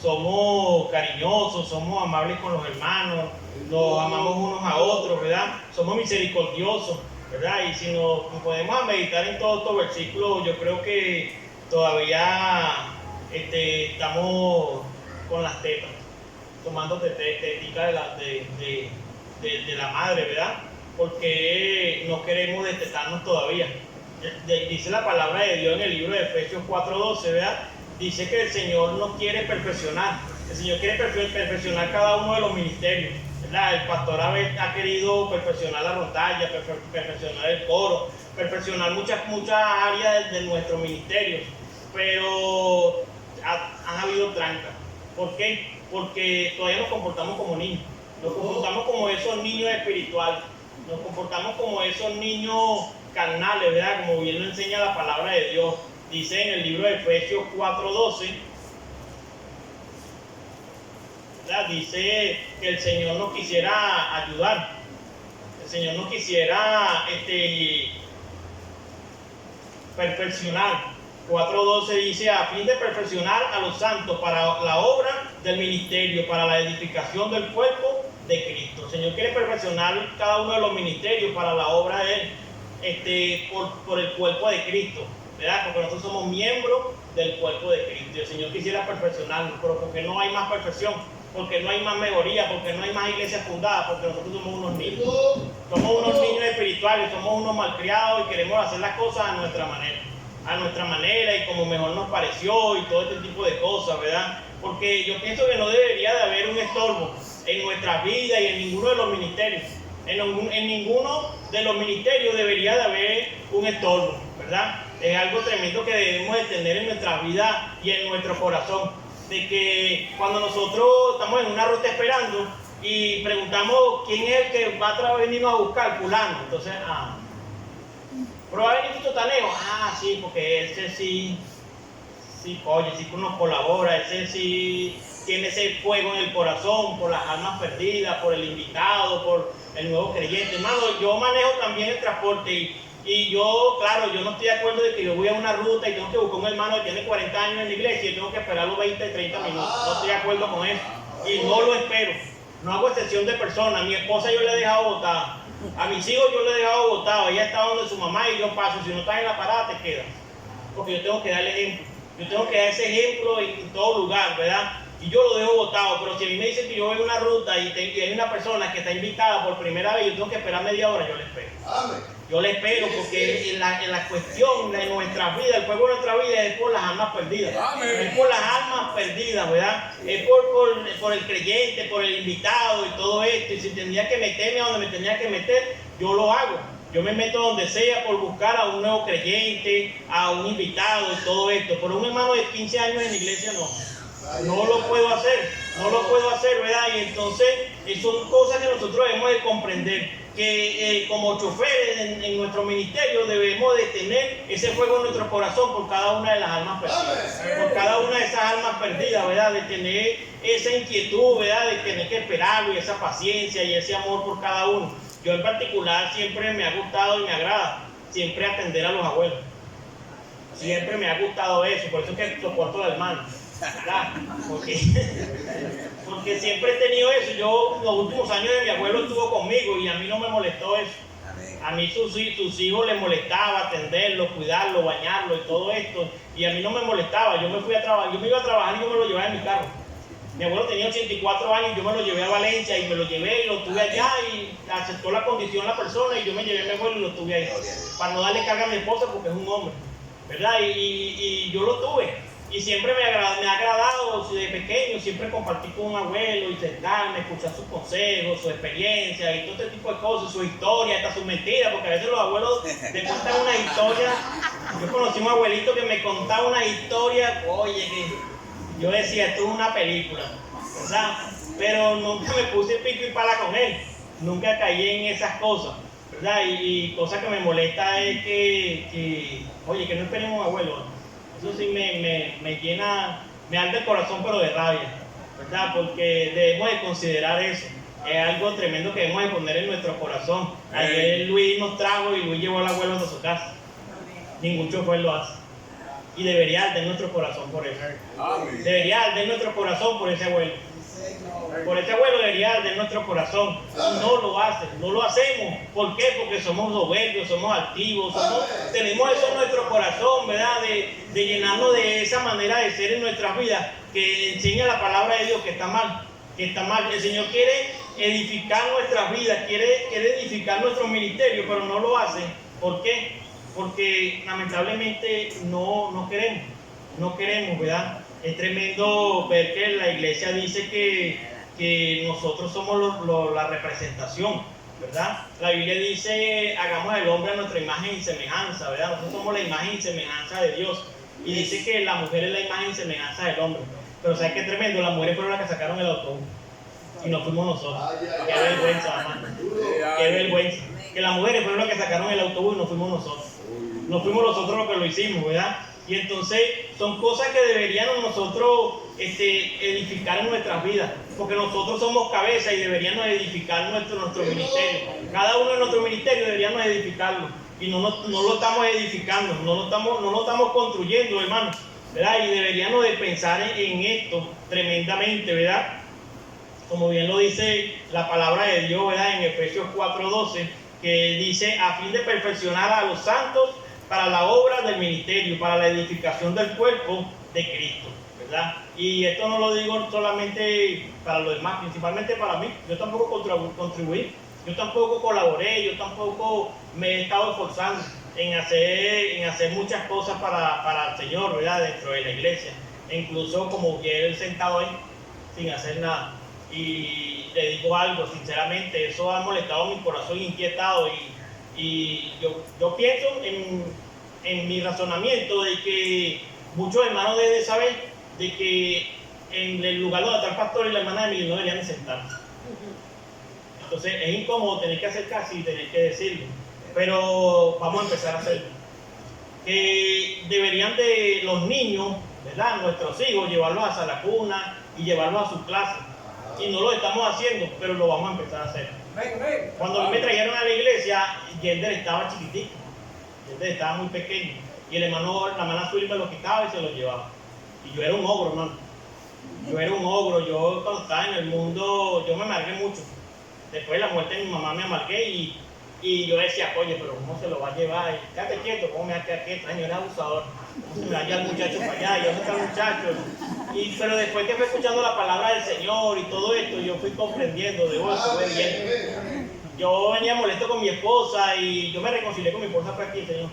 somos cariñosos, somos amables con los hermanos, nos amamos unos a otros, ¿verdad? Somos misericordiosos, ¿verdad? Y si nos podemos meditar en todos estos versículos, yo creo que todavía estamos con las tetas, tomando tetica de la madre, ¿verdad? Porque no queremos destetarnos todavía. Dice la palabra de Dios en el libro de Efesios 4:12, ¿verdad? Dice que el Señor nos quiere perfeccionar. El Señor quiere perfeccionar cada uno de los ministerios, ¿verdad? El pastor ha querido perfeccionar la rondalla, perfeccionar el coro, perfeccionar muchas áreas de nuestros ministerios, pero han habido trancas. ¿Por qué? Porque todavía nos comportamos como niños. Nos comportamos como esos niños espirituales. Nos comportamos como esos niños carnales, ¿verdad? Como bien lo enseña la palabra de Dios. Dice en el libro de Efesios 4:12, ¿verdad? Dice que el Señor nos quisiera ayudar. El Señor nos quisiera perfeccionar. 4:12 dice, a fin de perfeccionar a los santos para la obra del ministerio, para la edificación del cuerpo de Cristo. El Señor quiere perfeccionar cada uno de los ministerios para la obra de Él, por el cuerpo de Cristo, ¿verdad? Porque nosotros somos miembros del cuerpo de Cristo. Y el Señor quisiera perfeccionarnos, pero porque no hay más perfección, porque no hay más mejoría, porque no hay más iglesias fundadas, porque nosotros somos unos niños. Somos unos niños espirituales, somos unos malcriados y queremos hacer las cosas a nuestra manera y como mejor nos pareció y todo este tipo de cosas, ¿verdad? Porque yo pienso que no debería de haber un estorbo en nuestras vidas y en ninguno de los ministerios. En ninguno de los ministerios debería de haber un estorbo, ¿verdad? Es algo tremendo que debemos de tener en nuestra vida y en nuestro corazón. de que cuando nosotros estamos en una ruta esperando y preguntamos quién es el que va a venirnos a buscar, fulano, entonces, pero va a venir Tito Taneo, sí, porque ese sí, oye, sí que nos colabora, ese sí tiene ese fuego en el corazón por las almas perdidas, por el invitado, por el nuevo creyente. Hermano, yo manejo también el transporte y yo, claro, yo no estoy de acuerdo de que yo voy a una ruta y tengo que buscar un hermano que tiene 40 años en la iglesia y tengo que esperar los 20, 30 minutos. No estoy de acuerdo con eso y no lo espero. No hago excepción de personas. A mi esposa yo le he dejado botada. A mis hijos yo le he dejado botado. Ella está donde su mamá y yo paso. Si no estás en la parada, te quedas. Porque yo tengo que darle ejemplo. Yo tengo que dar ese ejemplo en todo lugar, ¿verdad? Y yo lo dejo botado. Pero si a mí me dicen que yo voy a una ruta y hay una persona que está invitada por primera vez, yo tengo que esperar media hora, yo le espero. Amén. Yo le espero porque en la cuestión de nuestra vida, el fuego de nuestra vida es por las almas perdidas. Amén. Es por las almas perdidas, ¿verdad? Es por el creyente, por el invitado y todo esto. Y si tendría que meterme a donde me tenía que meter, yo lo hago. Yo me meto donde sea por buscar a un nuevo creyente, a un invitado y todo esto. Pero un hermano de 15 años en la iglesia no lo puedo hacer, ¿verdad? Y entonces son cosas que nosotros debemos de comprender. Que como choferes en nuestro ministerio debemos de tener ese fuego en nuestro corazón por cada una de las almas perdidas, por cada una de esas almas perdidas, ¿verdad? De tener esa inquietud, ¿verdad? De tener que esperarlo y esa paciencia y ese amor por cada uno. Yo en particular siempre me ha gustado y me agrada siempre atender a los abuelos. Siempre me ha gustado eso, por eso es que soporto al hermano, ¿verdad? Porque siempre he tenido eso. Yo los últimos años de mi abuelo estuvo conmigo y a mí no me molestó eso. A mí sus hijos les molestaba atenderlo, cuidarlo, bañarlo y todo esto. Y a mí no me molestaba. Yo me iba a trabajar y yo me lo llevaba en mi carro. Mi abuelo tenía 84 años y yo me lo llevé a Valencia y me lo llevé y lo tuve allá y aceptó la condición la persona y yo me llevé a mi abuelo y lo tuve ahí. Para no darle carga a mi esposa porque es un hombre, ¿verdad? Y yo lo tuve. Y siempre me ha agradado desde pequeño, siempre compartir con un abuelo y sentarme, escuchar sus consejos, su experiencia y todo este tipo de cosas, su historia, hasta sus mentiras, porque a veces los abuelos te cuentan una historia. Yo conocí un abuelito que me contaba una historia, oye, que yo decía, esto es una película, ¿verdad? Pero nunca me puse pico y pala con él, nunca caí en esas cosas, ¿verdad? Y cosa que me molesta es que oye, que no esperemos abuelo. Eso sí me llena, me arde el corazón, pero de rabia, ¿verdad? Porque debemos de considerar eso. Es algo tremendo que debemos de poner en nuestro corazón. Ayer Luis nos trajo y Luis llevó al abuelo a su casa. Ningún chofer lo hace. Y debería arder nuestro corazón por eso. Debería arder nuestro corazón por ese abuelo. Por ese abuelo debería arder nuestro corazón. Y no lo hacen, no lo hacemos. ¿Por qué? Porque somos soberbios, somos altivos, tenemos eso en nuestro corazón, ¿verdad? De llenarnos de esa manera de ser en nuestras vidas, que enseña la palabra de Dios que está mal. El Señor quiere edificar nuestras vidas, quiere edificar nuestro ministerio, pero no lo hace. ¿Por qué? Porque lamentablemente no queremos, ¿verdad? Es tremendo ver que la iglesia dice que nosotros somos la representación, ¿verdad? La Biblia dice, hagamos al hombre a nuestra imagen y semejanza, ¿verdad? Nosotros somos la imagen y semejanza de Dios. Y dice que la mujer es la imagen y semejanza del hombre. Pero ¿sabes qué tremendo? Las mujeres fueron las que sacaron el autobús. Y no fuimos nosotros. Qué vergüenza, hermano. Qué vergüenza. Que las mujeres fueron las que sacaron el autobús y no fuimos nosotros. No fuimos nosotros los que lo hicimos, ¿verdad? Y entonces son cosas que deberíamos nosotros edificar en nuestras vidas, porque nosotros somos cabeza y deberíamos edificar nuestro ministerio. Cada uno de nuestros ministerios deberíamos edificarlo y no lo estamos edificando, no lo estamos construyendo, hermano, ¿verdad? Y deberíamos de pensar en esto tremendamente, ¿verdad? Como bien lo dice la palabra de Dios, ¿verdad? En Efesios 4:12, que dice, a fin de perfeccionar a los santos para la obra del ministerio, para la edificación del cuerpo de Cristo, ¿verdad? Y esto no lo digo solamente para los demás, principalmente para mí. Yo tampoco contribuí, yo tampoco colaboré, yo tampoco me he estado esforzando en hacer muchas cosas para el Señor, ¿verdad? Dentro de la iglesia. E incluso como que he sentado ahí sin hacer nada. Y le digo algo, sinceramente, eso ha molestado mi corazón inquietado y yo pienso en mi razonamiento de que muchos hermanos deben saber de que en el lugar donde está el pastor y la hermana de Emily no deberían de sentarse. Entonces es incómodo tener que hacer casi y tener que decirlo, pero vamos a empezar a hacerlo. Que deberían de los niños, ¿verdad? Nuestros hijos, llevarlos hasta la cuna y llevarlos a sus clases. Y no lo estamos haciendo, pero lo vamos a empezar a hacer. Cuando me trajeron a la iglesia, Yender estaba chiquitito, Yender estaba muy pequeño, y el hermano, la hermana Zuli me lo quitaba y se lo llevaba. Y yo era un ogro, hermano. Yo era un ogro, yo cuando estaba en el mundo, yo me amargué mucho. Después de la muerte de mi mamá me amargué y yo decía, oye, pero ¿cómo se lo va a llevar? Y, quédate quieto, ¿cómo me va a quedar quieto? Ay, yo era abusador. ¿Cómo se me va a llevar el muchacho para allá? ¿Y dónde está el muchacho? Pero después que fui escuchando la palabra del Señor y todo esto, yo fui comprendiendo, de estuve bien. Yo venía molesto con mi esposa y yo me reconcilié con mi esposa fue aquí, Señor.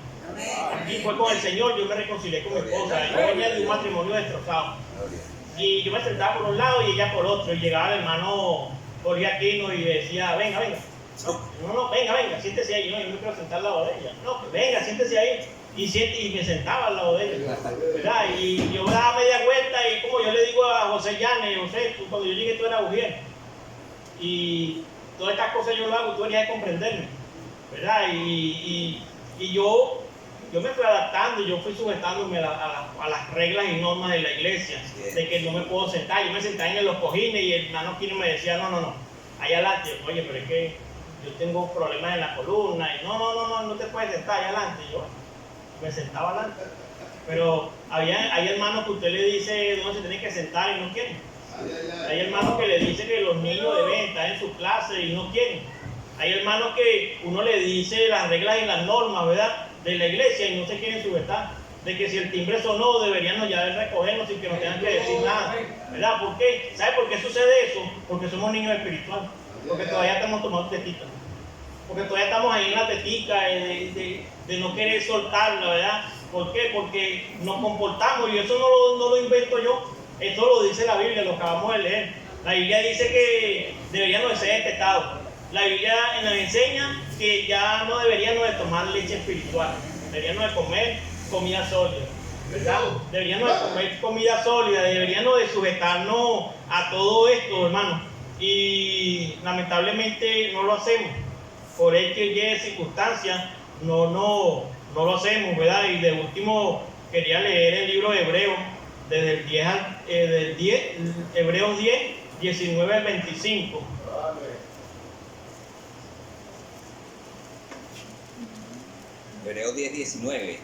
Aquí fue con el Señor, yo me reconcilié con mi esposa. Yo venía de un matrimonio destrozado. Y yo me sentaba por un lado y ella por otro. Y llegaba el hermano Jorge Aquino y decía, venga, venga. No, venga, siéntese ahí. No, yo me quiero sentar al lado de ella. No, venga, siéntese ahí. Y me sentaba al lado de ella, ¿verdad? Y yo daba media vuelta y como yo le digo a José Llanes, José, cuando yo llegué tú eras mujer. Y todas estas cosas yo lo hago, tú deberías de comprenderme, ¿verdad? Y yo me fui adaptando, yo fui sujetándome a las reglas y normas de la iglesia, de que no me puedo sentar. Yo me sentaba en los cojines y el hermano Aquino me decía, no, allá adelante. Oye, pero es que yo tengo problemas en la columna y no te puedes sentar allá adelante. Yo me sentaba adelante. Pero hay hermanos que usted le dice dónde se tiene que sentar y no quieren. Hay hermanos que le dicen que los niños deben estar en su clase y no quieren. Hay hermanos que uno le dice las reglas y las normas, ¿verdad?, de la iglesia y no se quieren sujetar. De que si el timbre sonó, deberíamos ya recogernos sin que nos tengan que decir nada, ¿verdad? ¿Por qué? ¿Sabe por qué sucede eso? Porque somos niños espirituales. Porque todavía estamos tomando tetita. Porque todavía estamos ahí en la tetica de no querer soltarla, ¿verdad? ¿Por qué? Porque nos comportamos y eso no lo invento yo. Esto lo dice la Biblia, lo acabamos de leer. La Biblia dice que deberíamos de ser despetados. La Biblia nos enseña que ya no deberíamos de tomar leche espiritual. Deberíamos de comer comida sólida, ¿verdad? Deberíamos de comer comida sólida, deberíamos de sujetarnos a todo esto, hermano. Y lamentablemente no lo hacemos. Por X y circunstancias no lo hacemos, ¿verdad? Y de último quería leer el libro de Hebreos, desde el 10 Hebreos 10, 19 al 25. Hebreos 10, 19.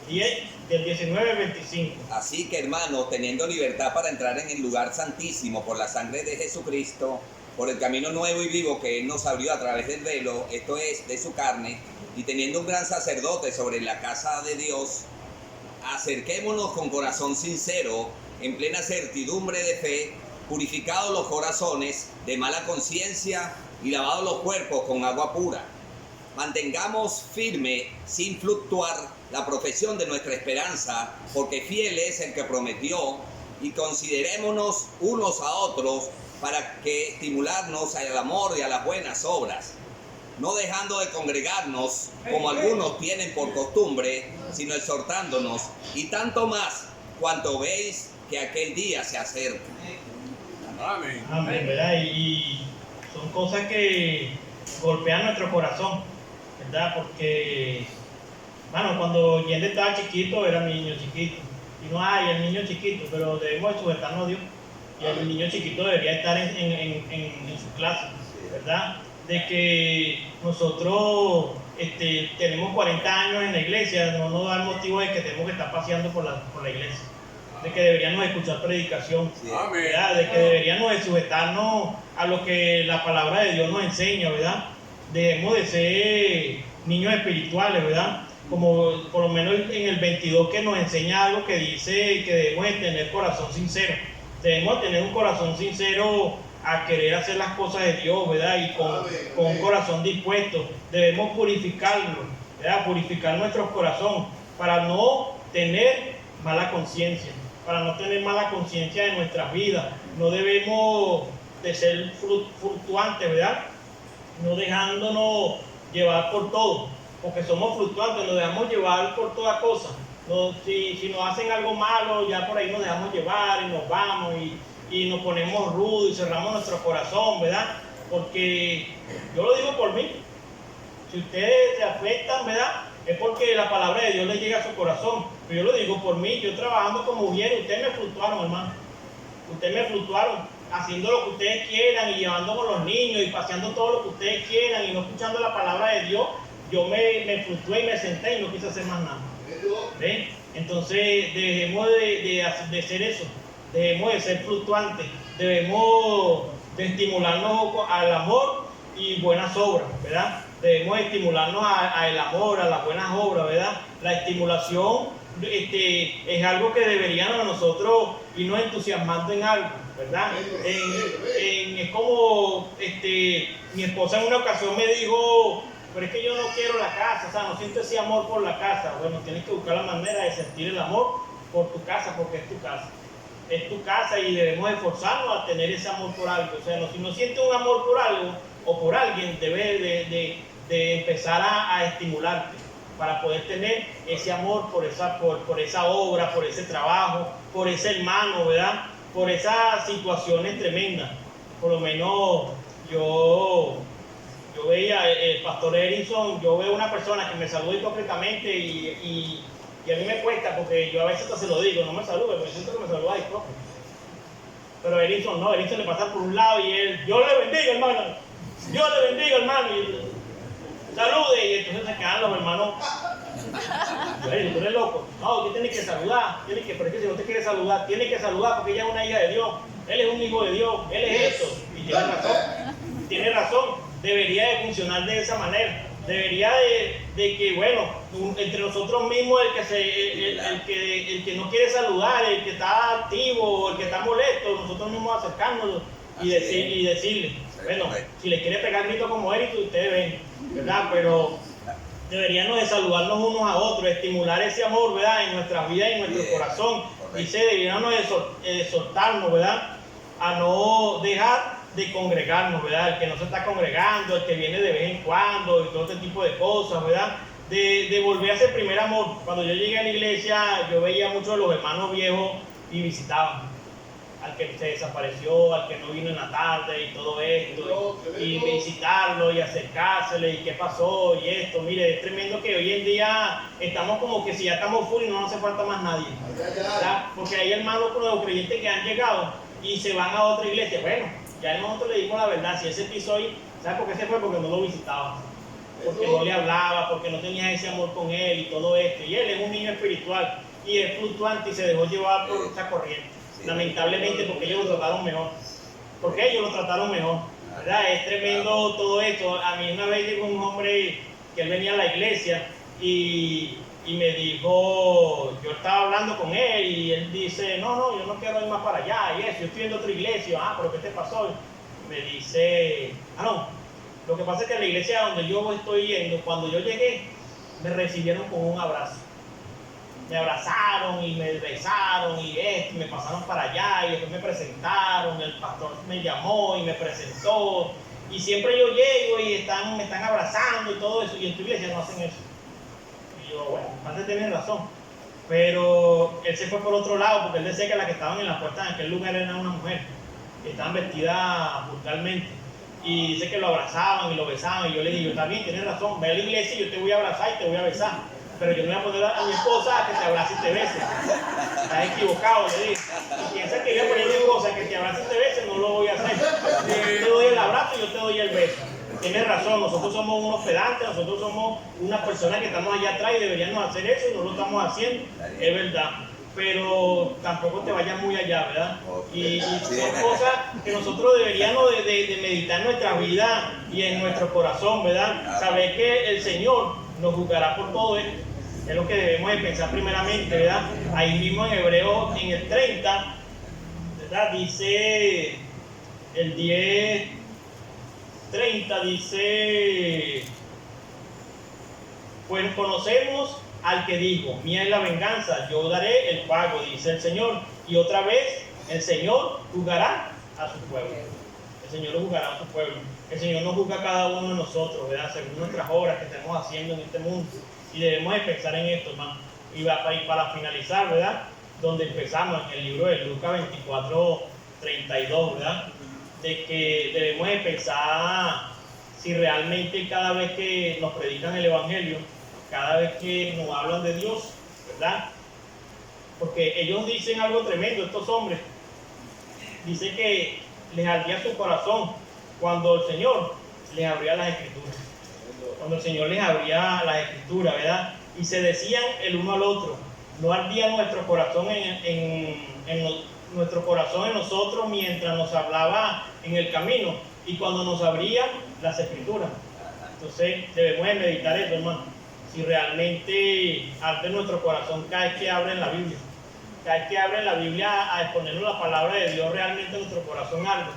10, del 19 al 25. Así que, hermanos, teniendo libertad para entrar en el lugar santísimo por la sangre de Jesucristo, por el camino nuevo y vivo que Él nos abrió a través del velo, esto es, de su carne, y teniendo un gran sacerdote sobre la casa de Dios, acerquémonos con corazón sincero, en plena certidumbre de fe, purificados los corazones de mala conciencia y lavados los cuerpos con agua pura. Mantengamos firme, sin fluctuar, la profesión de nuestra esperanza, porque fiel es el que prometió, y considerémonos unos a otros para que estimularnos al amor y a las buenas obras, no dejando de congregarnos como algunos tienen por costumbre, sino exhortándonos, y tanto más cuanto veis que aquel día se acerca. Amén. Amén, ¿verdad? Y son cosas que golpean nuestro corazón, ¿verdad? Porque, bueno, cuando Yende estaba chiquito, era mi niño chiquito. Y no hay el niño chiquito, pero debemos sujetarnos a Dios. Y el niño chiquito debería estar en su clase, ¿verdad? De que nosotros tenemos 40 años en la iglesia, no nos da el motivo de que tenemos que estar paseando por la iglesia. De que deberíamos escuchar predicación, ¿verdad? De que deberíamos de sujetarnos a lo que la palabra de Dios nos enseña, ¿verdad? Debemos de ser niños espirituales, ¿verdad? Como por lo menos en el 22 que nos enseña algo que dice que debemos de tener corazón sincero. Debemos tener un corazón sincero a querer hacer las cosas de Dios, ¿verdad? Y con un corazón dispuesto. Debemos purificarlo, ¿verdad? Purificar nuestro corazón para no tener mala conciencia, para no tener mala conciencia de nuestras vidas. No debemos de ser fluctuantes, ¿verdad? No dejándonos llevar por todo, porque somos fluctuantes, nos dejamos llevar por toda cosa. si nos hacen algo malo, ya por ahí nos dejamos llevar y nos vamos y nos ponemos rudos y cerramos nuestro corazón, ¿verdad? Porque yo lo digo por mí, si ustedes se afectan, ¿verdad? Es porque la palabra de Dios les llega a su corazón. Pero yo lo digo por mí, yo trabajando como mujer, ustedes me fluctuaron, hermano. Ustedes me fluctuaron, haciendo lo que ustedes quieran y llevando con los niños y paseando todo lo que ustedes quieran y no escuchando la palabra de Dios. Yo me fluctué y me senté y no quise hacer más nada. ¿Ven? Entonces dejemos de ser eso, debemos de ser fluctuantes, debemos de estimularnos al amor y buenas obras, ¿verdad? Debemos de estimularnos al amor, a las buenas obras, ¿verdad? La estimulación es algo que deberíamos nosotros irnos entusiasmando en algo, ¿verdad? Es como mi esposa en una ocasión me dijo, pero es que yo no quiero la casa, o sea, no siento ese amor por la casa. Bueno, tienes que buscar la manera de sentir el amor por tu casa, porque es tu casa. Es tu casa y debemos esforzarnos a tener ese amor por algo. O sea, si no sientes un amor por algo o por alguien, debes de empezar a estimularte para poder tener ese amor por esa obra, por ese trabajo, por ese hermano, ¿verdad? Por esas situaciones tremendas. Por lo menos yo veía el pastor Erinson, yo veo una persona que me saluda hipócritamente y a mí me cuesta porque yo a veces se lo digo, no me salude, porque siento que me saluda hipócrita. Pero Erinson no, Erinson le pasa por un lado y él, Dios le bendiga, hermano, Dios le bendiga, hermano, y salude, y entonces se quedan los hermanos. Tú eres loco, no, que tienes que saludar, pero es que si no te quiere saludar, tiene que saludar porque ella es una hija de Dios, él es un hijo de Dios, él es eso, y tiene razón. Debería de funcionar de esa manera. Debería de que, bueno, entre nosotros mismos el que no quiere saludar, el que está activo, el que está molesto, nosotros mismos acercándonos y decirle, bueno, si le quiere pegar grito como él, ustedes ven, ¿verdad? Pero deberíamos de saludarnos unos a otros, estimular ese amor, ¿verdad? En nuestras vidas y en nuestro corazón. Dice, deberíamos de exhortarnos, ¿verdad? A no dejar de congregarnos, ¿verdad? El que no se está congregando, el que viene de vez en cuando y todo este tipo de cosas, ¿verdad? De volver a ese primer amor. Cuando yo llegué a la iglesia, yo veía muchos de los hermanos viejos y visitaban al que se desapareció, al que no vino en la tarde y todo esto, y visitarlo y acercársele y qué pasó y esto. Mire, es tremendo que hoy en día estamos como que si ya estamos full y no nos hace falta más nadie, ¿verdad? Porque hay hermanos nuevos creyentes que han llegado y se van a otra iglesia. Bueno, ya nosotros le dimos la verdad, si ese piso hoy, ¿sabes por qué se fue? Porque no lo visitaba, porque no le hablaba, porque no tenía ese amor con él y todo esto. Y él es un niño espiritual y es fluctuante y se dejó llevar por esta corriente. Lamentablemente, porque ellos lo trataron mejor. Porque ellos lo trataron mejor, ¿verdad? Es tremendo todo esto. A mí una vez llegó un hombre que él venía a la iglesia y me dijo, yo estaba hablando con él y él dice, no, yo no quiero ir más para allá y eso, yo estoy en otra iglesia. Pero ¿qué te pasó? Me dice, no, lo que pasa es que en la iglesia donde yo estoy yendo, cuando yo llegué, me recibieron con un abrazo. Me abrazaron y me besaron y me pasaron para allá y después me presentaron, el pastor me llamó y me presentó y siempre yo llego y me están abrazando y todo eso, y en tu iglesia no hacen eso. Y yo, bueno, antes tienen razón, pero él se fue por otro lado porque él decía que las que estaban en la puerta en aquel lugar eran una mujer, que estaban vestidas vulgarmente, y dice que lo abrazaban y lo besaban, y yo le dije, está bien, tienes razón, ve a la iglesia y yo te voy a abrazar y te voy a besar, pero yo no voy a poner a mi esposa a que te abrace y te bese. Estás equivocado, le dije. Si piensas que voy a poner a mi esposa a que te abrace y te bese, no lo voy a hacer. Yo te doy el abrazo y yo te doy el beso. Tienes razón, nosotros somos unos pedantes, nosotros somos unas personas que estamos allá atrás y deberíamos hacer eso y no lo estamos haciendo, es verdad. Pero tampoco te vayas muy allá, ¿verdad? Y son cosas que nosotros deberíamos de meditar en nuestra vida y en nuestro corazón, ¿verdad? Saber que el Señor nos juzgará por todo esto. Es lo que debemos de pensar primeramente, ¿verdad? Ahí mismo en Hebreos, en el 30, ¿verdad? Dice el 10:30, dice, pues conocemos al que dijo, mía es la venganza, yo daré el pago, dice el Señor. Y otra vez, el Señor juzgará a su pueblo. El Señor lo juzgará a su pueblo. El Señor nos juzga a cada uno de nosotros, ¿verdad? Según nuestras obras que estamos haciendo en este mundo. Y debemos de pensar en esto, hermano. Y para finalizar, ¿verdad? Donde empezamos en el libro de Lucas 24:32, ¿verdad? De que debemos de pensar si realmente cada vez que nos predican el Evangelio, cada vez que nos hablan de Dios, ¿verdad? Porque ellos dicen algo tremendo, estos hombres. Dice que les ardía su corazón cuando el Señor les abría las Escrituras. Cuando el Señor les abría las Escrituras, ¿verdad? Y se decían el uno al otro. No ardía nuestro corazón nuestro corazón en nosotros mientras nos hablaba en el camino y cuando nos abría las Escrituras. Entonces debemos de meditar eso, hermano. Si realmente arde nuestro corazón cada vez que abren la Biblia. Cada vez que abren la Biblia a exponernos la palabra de Dios, realmente nuestro corazón arde.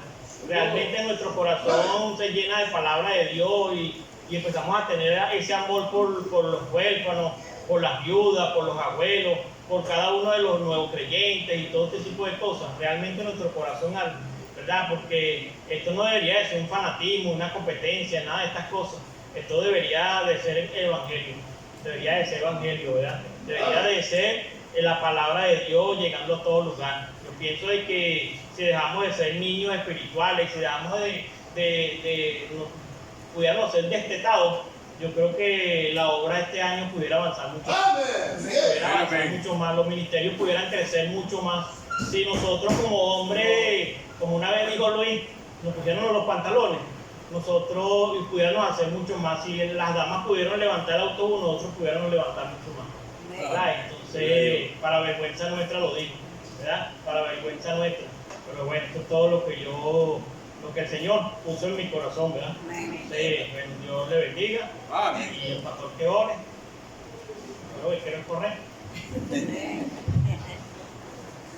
Realmente nuestro corazón se llena de palabra de Dios y empezamos a tener ese amor por los huérfanos, por las viudas, por los abuelos, por cada uno de los nuevos creyentes y todo este tipo de cosas. Realmente nuestro corazón arde, ¿verdad? Porque esto no debería de ser un fanatismo, una competencia, nada de estas cosas. Esto debería de ser el Evangelio, debería de ser Evangelio, ¿verdad? Debería de ser la palabra de Dios llegando a todos lugares. Yo pienso de que si dejamos de ser niños espirituales, si dejamos pudiéramos ser destetados, yo creo que la obra de este año pudiera avanzar mucho más. Pudiera avanzar mucho más, los ministerios pudieran crecer mucho más. Si nosotros como hombres, como una vez dijo Luis, nos pusiéramos los pantalones, nosotros pudiéramos hacer mucho más. Si las damas pudieron levantar el autobús, nosotros pudiéramos levantar mucho más, ¿verdad? Entonces, para vergüenza nuestra lo digo, ¿verdad? Para vergüenza nuestra. Pero bueno, esto es todo lo que el Señor puso en mi corazón, ¿verdad? Entonces, bueno, Dios le bendiga. Amén. Y el pastor que ore. Pero hoy quiero correr.